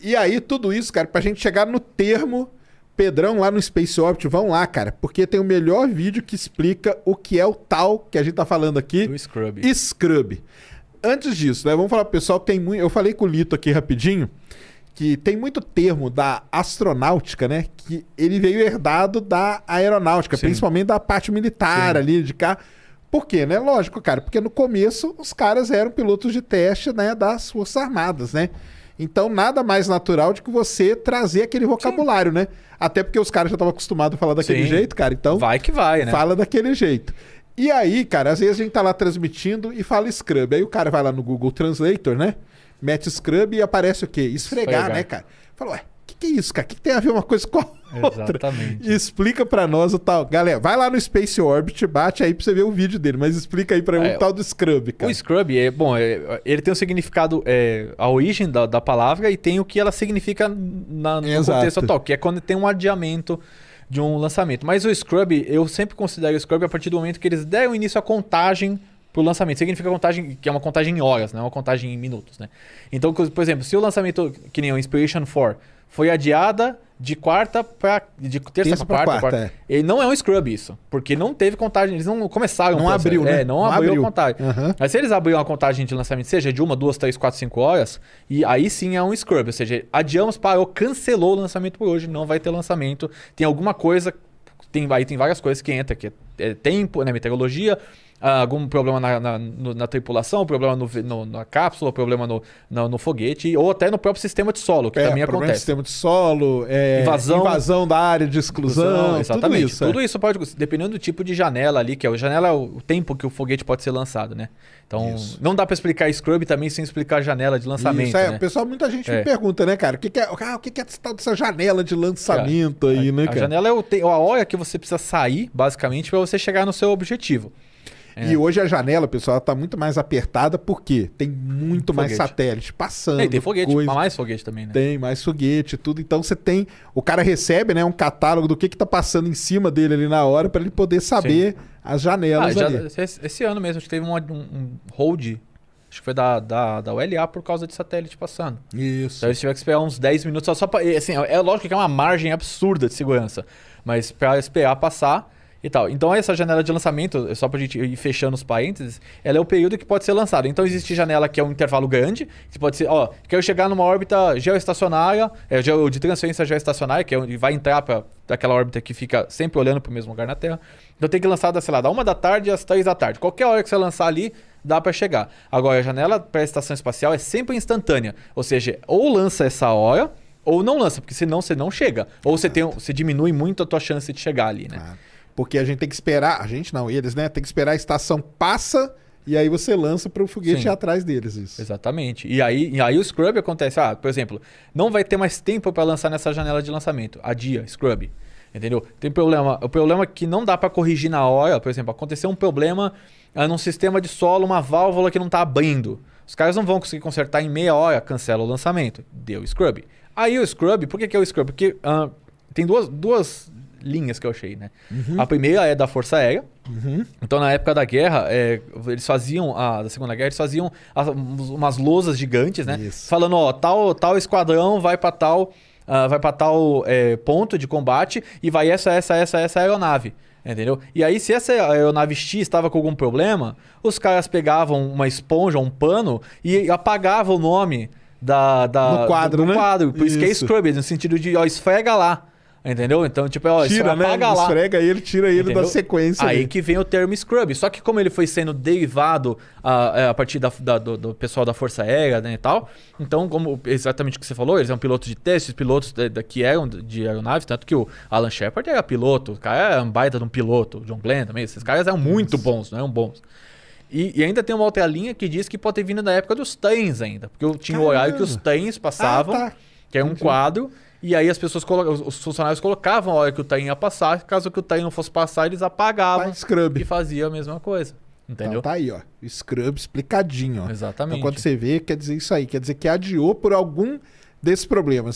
E aí, tudo isso, cara, pra gente chegar no termo, Pedrão lá no Space Orbit, vão lá, cara, porque tem o melhor vídeo que explica o que é o tal que a gente tá falando aqui. O Scrub. Scrub. Antes disso, né, vamos falar pro pessoal que tem muito... Eu falei com o Lito aqui rapidinho, que tem muito termo da astronáutica, né, que ele veio herdado da aeronáutica, Sim. principalmente da parte militar Sim. ali de cá. Por quê, né? Lógico, cara, porque no começo os caras eram pilotos de teste, né, das Forças Armadas, né? Então, nada mais natural de que você trazer aquele vocabulário, né? Até porque os caras já estavam acostumados a falar daquele Sim. jeito, cara. Então, Vai que vai, né? fala daquele jeito. E aí, cara, às vezes a gente tá lá transmitindo e fala Scrub. Aí o cara vai lá no Google Translator, né? Mete Scrub e aparece o quê? Esfregar, né, cara? Fala, ué, o que é isso, cara? O que tem a ver uma coisa com a outra? Exatamente. Explica pra nós o tal. Galera, vai lá no Space Orbit, bate aí pra você ver o vídeo dele, mas explica aí pra mim o tal do Scrub, cara. O Scrub, ele tem um significado, a origem da palavra e tem o que ela significa no contexto atual, que é quando tem um adiamento de um lançamento. Mas o Scrub, eu sempre considero o Scrub a partir do momento que eles deram início à contagem pro lançamento. Significa contagem, que é uma contagem em horas, não é uma contagem em minutos, né? Então, por exemplo, se o lançamento, que nem o Inspiration 4, foi adiada de terça para quarta. Ele não é um Scrub isso, porque não teve contagem, eles não começaram. Não abriu, né? Não abriu a contagem. Uhum. Mas se eles abriram a contagem de lançamento, seja de 1, 2, 3, 4, 5 horas, e aí sim é um Scrub, ou seja, adiamos, parou, cancelou o lançamento por hoje, não vai ter lançamento. Tem alguma coisa, aí tem várias coisas que entra, que é tempo, né, meteorologia, algum problema na tripulação, problema na cápsula, problema no foguete, ou até no próprio sistema de solo, que também problema acontece. de sistema de solo, invasão da área de exclusão, exatamente. Tudo isso pode, dependendo do tipo de janela ali, que é o tempo que o foguete pode ser lançado, né? Então, não dá pra explicar Scrub também sem explicar a janela de lançamento, isso, né? Pessoal, muita gente me pergunta, né, cara? O que é essa tal dessa janela de lançamento aí, né, cara? A janela é a hora que você precisa sair, basicamente, para você chegar no seu objetivo. E hoje a janela, pessoal, ela tá muito mais apertada porque tem muito mais satélite passando. Tem foguete, mais foguete também, né? Tem mais foguete e tudo. Então você tem... O cara recebe, né, um catálogo do que tá passando em cima dele ali na hora para ele poder saber as janelas ali. Esse ano mesmo, acho que teve um hold, acho que foi da ULA por causa de satélite passando. Isso. Então eles tiveram que esperar uns 10 minutos só pra... Assim, é lógico que é uma margem absurda de segurança, mas para esperar passar... E tal. Então essa janela de lançamento, só pra gente ir fechando os parênteses, ela é o período que pode ser lançado. Então existe janela que é um intervalo grande, que pode ser, quero chegar numa órbita geoestacionária, de transferência geoestacionária, que é onde vai entrar para aquela órbita que fica sempre olhando para o mesmo lugar na Terra. Então tem que lançar, sei lá, da 1 da tarde às 3 da tarde. Qualquer hora que você lançar ali, dá para chegar. Agora a janela para a estação espacial é sempre instantânea, ou seja, ou lança essa hora, ou não lança, porque senão você não chega. Ou você diminui muito a tua chance de chegar ali, né? Porque a gente tem que esperar, a gente não, eles, né? Tem que esperar a estação passa e aí você lança para o foguete ir atrás deles. Isso. Exatamente. E aí o Scrub acontece, por exemplo, não vai ter mais tempo para lançar nessa janela de lançamento. Adia, Scrub. Entendeu? Tem problema. O problema é que não dá para corrigir na hora. Por exemplo, aconteceu um problema num sistema de solo, uma válvula que não está abrindo. Os caras não vão conseguir consertar em meia hora, cancela o lançamento. Deu Scrub. Aí o Scrub, por que é o Scrub? Porque tem duas linhas que eu achei, né? A primeira é da Força Aérea. Então, na época da guerra, eles faziam, da Segunda Guerra, eles faziam umas lousas gigantes, né? Isso. Falando, tal esquadrão vai para tal ponto de combate e vai essa aeronave. Entendeu? E aí, se essa aeronave X estava com algum problema, os caras pegavam uma esponja, um pano e apagavam o nome no quadro, do né? quadro. Por isso que é Scrub, no sentido de, esfrega lá. Entendeu? Então, tipo, tira, né? Apaga lá. Esfrega ele, tira ele Entendeu? da sequência. Aí que vem o termo Scrub. Só que como ele foi sendo derivado a partir do pessoal da Força Aérea, né, e tal, então, como exatamente o que você falou, eles eram pilotos de testes, pilotos que eram de aeronaves, tanto que o Alan Shepard era piloto, o cara era um baita de um piloto, o John Glenn também, esses caras eram muito bons, não eram bons. E ainda tem uma outra linha que diz que pode ter vindo da época dos trens ainda, porque tinha o horário que os trens passavam, que é um quadro. E aí os funcionários colocavam a hora que o trem ia passar. Caso que o trem não fosse passar, eles apagavam e faziam a mesma coisa. Entendeu? Então tá aí, ó. Scrub explicadinho, ó. Exatamente. Então quando você vê, quer dizer isso aí. Quer dizer que adiou por algum desses problemas.